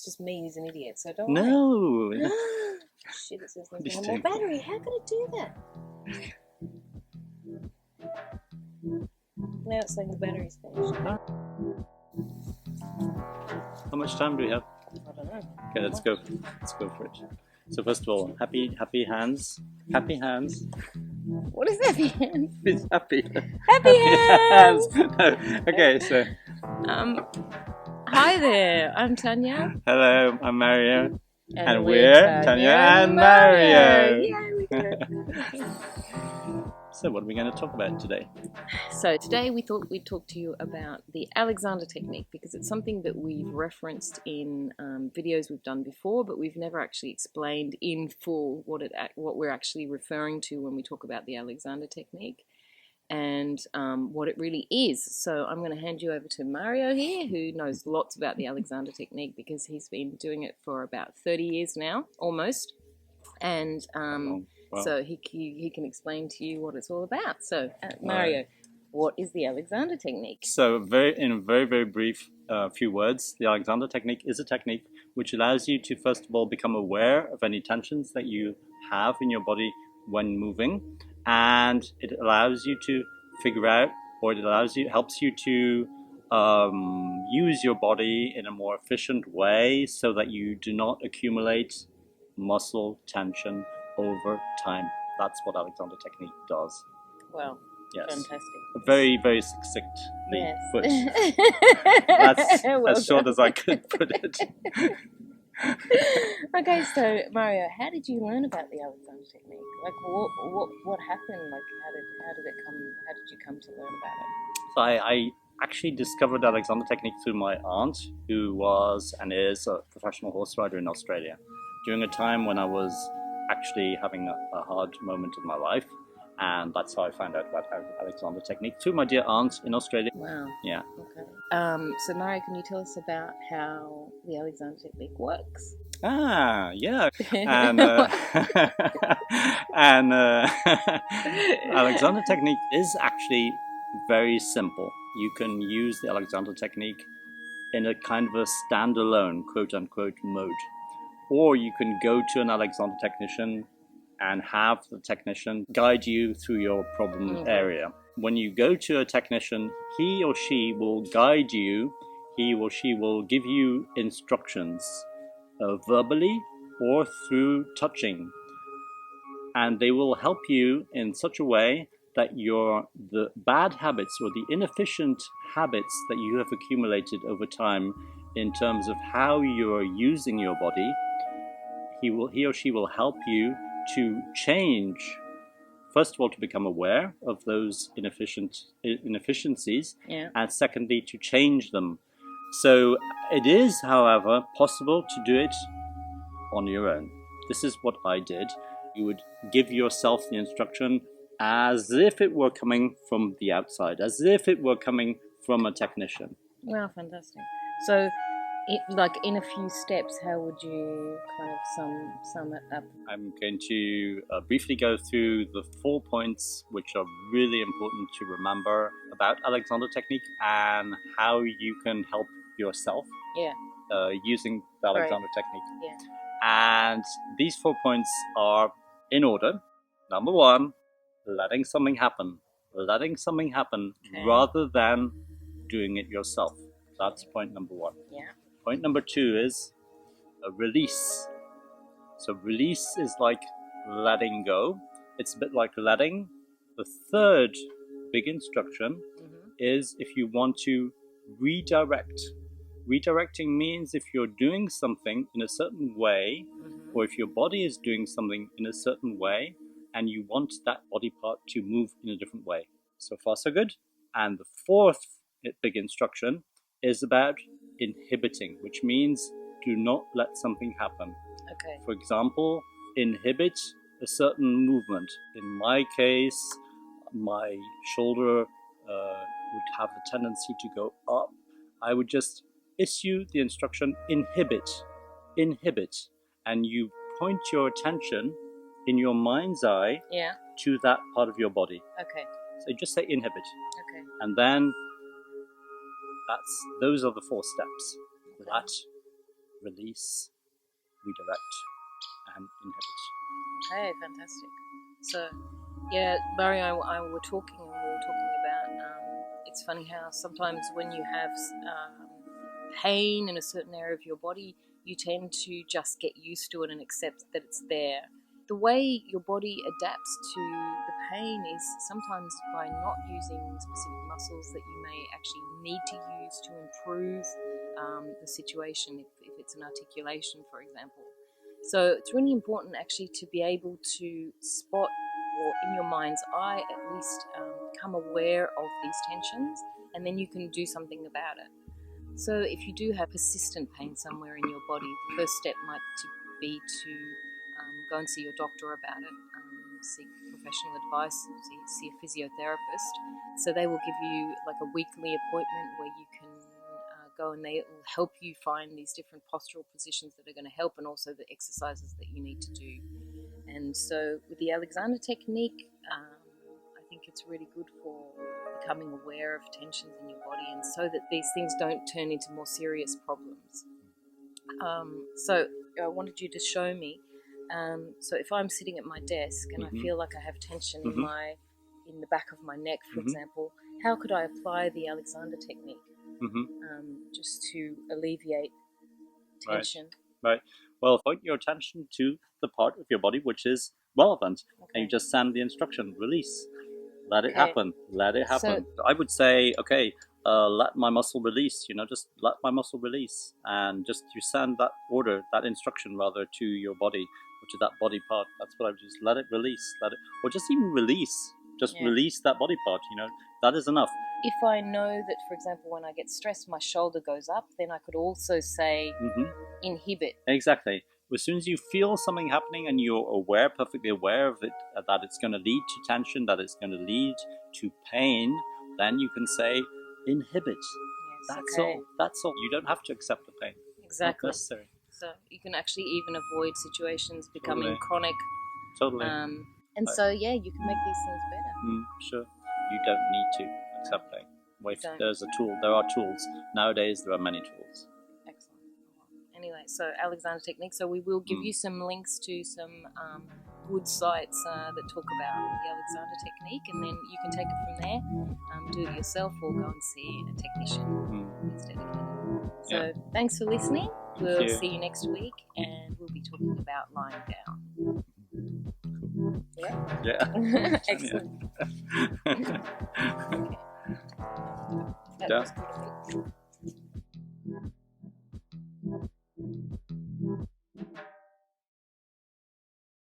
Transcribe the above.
It's just me who's an idiot, so don't No. worry. Shit, it says there's no more battery. How could it do that? Now it's saying the battery's finished. How much time do we have? I don't know. Okay, let's go. Let's go for it. So first of all, happy hands. Happy hands. What is happy hands? It's happy. Happy hands. No. Okay, so. Hi there. I'm Tanya. Hello, I'm Mario. And we're Tanya and Mario. Yeah, we did it. So what are we going to talk about today? So today we thought we'd talk to you about the Alexander technique, because it's something that we've referenced in videos we've done before, but we've never actually explained in full what we're actually referring to when we talk about the Alexander technique and what it really is. So I'm going to hand you over to Mario here, who knows lots about the Alexander technique because he's been doing it for about 30 years now, almost. And Wow. so he can explain to you what it's all about. So Mario, what is the Alexander technique? So in a very, very brief few words, the Alexander technique is a technique which allows you to first of all become aware of any tensions that you have in your body when moving, and it allows you to figure out, or helps you to use your body in a more efficient way so that you do not accumulate muscle tension over time. That's what Alexander technique does. Wow. Yes. Fantastic. Very, very succinctly Yes. put. That's Well as short as I could put it. Okay, so Mario, how did you learn about the Alexander technique? Like, what happened? Like, how did you come to learn about it? So I actually discovered Alexander technique through my aunt, who was and is a professional horse rider in Australia, during a time when I was actually having a hard moment in my life. And that's how I found out about Alexander technique, through my dear aunt in Australia. Wow. Yeah. Okay. So Mario, can you tell us about how the Alexander technique works? Yeah. And Alexander technique is actually very simple. You can use the Alexander technique in a kind of a standalone, quote unquote, mode. Or you can go to an Alexander technician and have the technician guide you through your problem area. When you go to a technician, he or she will guide you. He or she will give you instructions verbally or through touching. And they will help you in such a way that the bad habits or the inefficient habits that you have accumulated over time in terms of how you are using your body, he or she will help you to change, first of all, to become aware of those inefficiencies, and secondly, to change them. So it is, however, possible to do it on your own. This is what I did. You would give yourself the instruction as if it were coming from the outside, as if it were coming from a technician. Wow, fantastic. So, in a few steps, how would you kind of sum it up? I'm going to briefly go through the 4 points which are really important to remember about Alexander technique and how you can help yourself using the Alexander technique. Yeah. And these 4 points are in order. Number 1, letting something happen. Letting something happen rather than doing it yourself. That's point number 1. Yeah. Point number 2 is a release. So release is like letting go. It's a bit like letting. The third big instruction is if you want to redirect. Redirecting means if you're doing something in a certain way, or if your body is doing something in a certain way, and you want that body part to move in a different way. So far, so good. And the fourth big instruction is about inhibiting, which means do not let something happen. Okay. For example, inhibit a certain movement. In my case, my shoulder would have the tendency to go up. I would just issue the instruction inhibit, and you point your attention in your mind's eye to that part of your body. Okay. So just say inhibit. Okay. And then those are the 4 steps. Okay. Let, release, redirect, and inhibit. Okay, fantastic. So, yeah, Barry and I were talking, and we were talking about. It's funny how sometimes when you have pain in a certain area of your body, you tend to just get used to it and accept that it's there. The way your body adapts to the pain is sometimes by not using specific muscles that you may actually need to use to improve the situation, if it's an articulation, for example. So it's really important actually to be able to spot, or in your mind's eye at least, become aware of these tensions, and then you can do something about it. So if you do have persistent pain somewhere in your body, the first step might be to go and see your doctor about it, seek professional advice, see a physiotherapist. So they will give you like a weekly appointment where you can go, and they will help you find these different postural positions that are going to help, and also the exercises that you need to do. And so with the Alexander technique, I think it's really good for becoming aware of tensions in your body, and so that these things don't turn into more serious problems. So I wanted you to show me. So if I'm sitting at my desk and I feel like I have tension in the back of my neck, for example, how could I apply the Alexander technique just to alleviate tension? Right. Well, point your attention to the part of your body which is relevant, and you just send the instruction, release. Let it happen. Let it happen. So I would say, okay, let my muscle release. Just let my muscle release, and just you send that order, that instruction rather, to your body, or to that body part. That's what I would just let it release. Or just even release. Just release that body part. That is enough. If I know that, for example, when I get stressed, my shoulder goes up, then I could also say inhibit. Exactly. As soon as you feel something happening and you're perfectly aware of it, that it's going to lead to tension, that it's going to lead to pain, then you can say inhibit. Yes, That's all. That's all. You don't have to accept the pain. Exactly. Not necessary. So you can actually even avoid situations becoming chronic. Totally. So you can make these things better. Sure. You don't need to accept pain. There's a tool. There are tools. Nowadays there are many tools. Excellent. Anyway, so Alexander technique. So we will give you some links to some good sites that talk about the Alexander technique, and then you can take it from there, do it yourself, or go and see a technician that's dedicated. So thanks for listening. We'll see you next week, and we'll be talking about lying down. Yeah. Excellent. Okay. That was good.